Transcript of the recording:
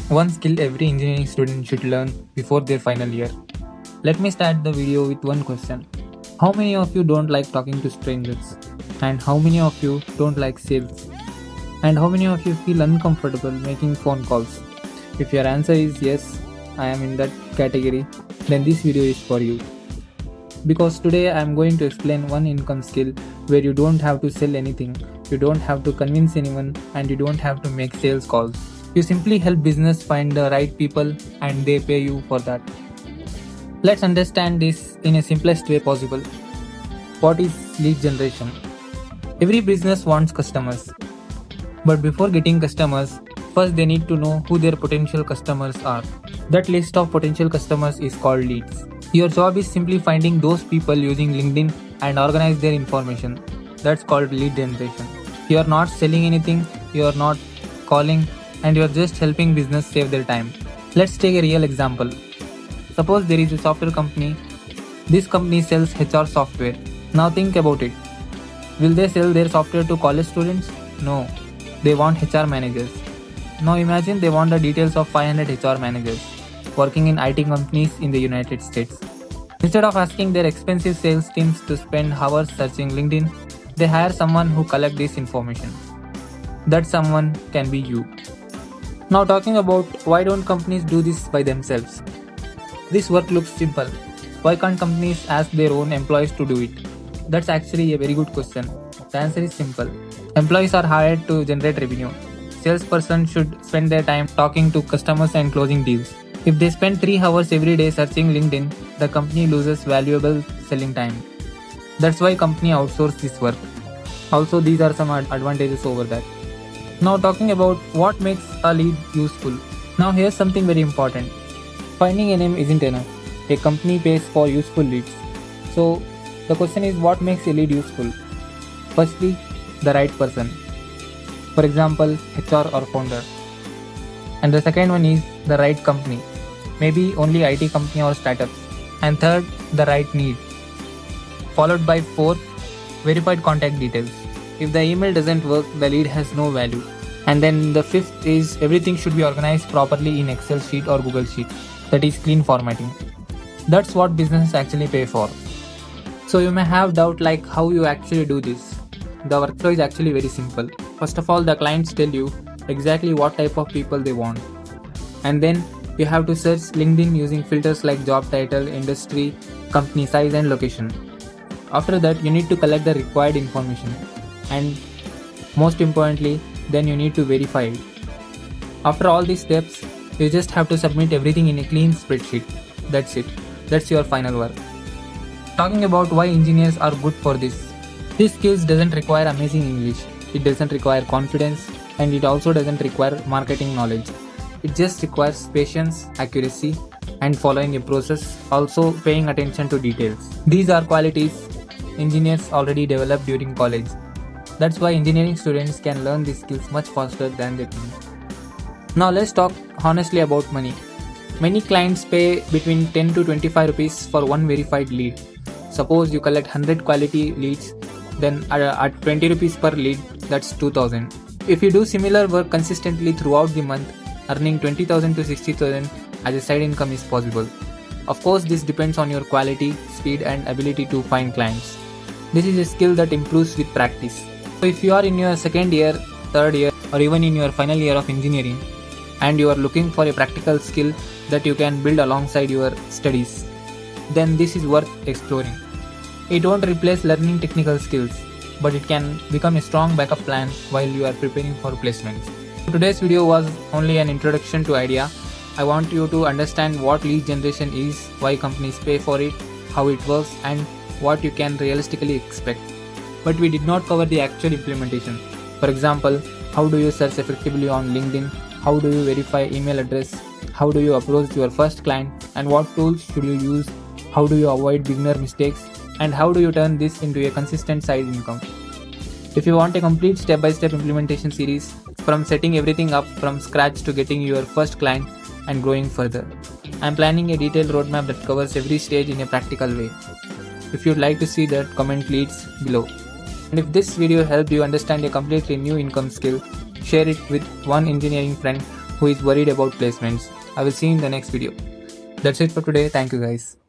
One skill every engineering student should learn before their final year. Let me start the video with one question. How many of you don't like talking to strangers? And how many of you don't like sales? And how many of you feel uncomfortable making phone calls? If your answer is yes, I am in that category, then this video is for you. Because today I am going to explain one income skill where you don't have to sell anything, you don't have to convince anyone, and you don't have to make sales calls. You simply help business find the right people and they pay you for that. Let's understand this in a simplest way possible. What is lead generation? Every business wants customers. But before getting customers, first they need to know who their potential customers are. That list of potential customers is called leads. Your job is simply finding those people using LinkedIn and organize their information. That's called lead generation. You are not selling anything, you are not calling, and you are just helping business save their time. Let's take a real example. Suppose there is a software company. This company sells HR software. Now think about it. Will they sell their software to college students? No. They want HR managers. Now imagine they want the details of 500 HR managers working in IT companies in the United States. Instead of asking their expensive sales teams to spend hours searching LinkedIn, they hire someone who collects this information. That someone can be you. Now talking about why don't companies do this by themselves? This work looks simple. Why can't companies ask their own employees to do it? That's actually a very good question. The answer is simple. Employees are hired to generate revenue. Salesperson should spend their time talking to customers and closing deals. If they spend 3 hours every day searching LinkedIn, the company loses valuable selling time. That's why company outsource this work. Also, these are some advantages over that. Now talking about what makes a lead useful. Now here's something very important. Finding a name isn't enough. A company pays for useful leads. So the question is, what makes a lead useful? Firstly, the right person. For example, HR or founder. And the second one is the right company. Maybe only IT company or startups. And third, the right need. Followed by fourth, verified contact details. If the email doesn't work, the lead has no value. And then the fifth is everything should be organized properly in Excel sheet or Google sheet. That is clean formatting. That's what businesses actually pay for. So you may have doubt like how you actually do this. The workflow is actually very simple. First of all, the clients tell you exactly what type of people they want. And then you have to search LinkedIn using filters like job title, industry, company size and location. After that, you need to collect the required information. And most importantly, then you need to verify it. After all these steps, you just have to submit everything in a clean spreadsheet. That's it. That's your final work. Talking about why engineers are good for this. These skills doesn't require amazing English. It doesn't require confidence, and it also doesn't require marketing knowledge. It just requires patience, accuracy, and following a process, also paying attention to details. These are qualities engineers already developed during college. That's why engineering students can learn these skills much faster than they think. Now let's talk honestly about money. Many clients pay between 10 to 25 rupees for one verified lead. Suppose you collect 100 quality leads, then at 20 rupees per lead, that's 2000. If you do similar work consistently throughout the month, earning 20,000 to 60,000 as a side income is possible. Of course, this depends on your quality, speed and ability to find clients. This is a skill that improves with practice. So if you are in your second year, third year or even in your final year of engineering and you are looking for a practical skill that you can build alongside your studies, then this is worth exploring. It won't replace learning technical skills, but it can become a strong backup plan while you are preparing for placements. Today's video was only an introduction to idea. I want you to understand what lead generation is, why companies pay for it, how it works and what you can realistically expect. But we did not cover the actual implementation. For example, how do you search effectively on LinkedIn, how do you verify email address, how do you approach your first client and what tools should you use, how do you avoid beginner mistakes, and how do you turn this into a consistent side income. If you want a complete step-by-step implementation series from setting everything up from scratch to getting your first client and growing further, I am planning a detailed roadmap that covers every stage in a practical way. If you'd like to see that, comment leads below. And if this video helped you understand a completely new income skill, share it with one engineering friend who is worried about placements. I will see you in the next video. That's it for today. Thank you guys.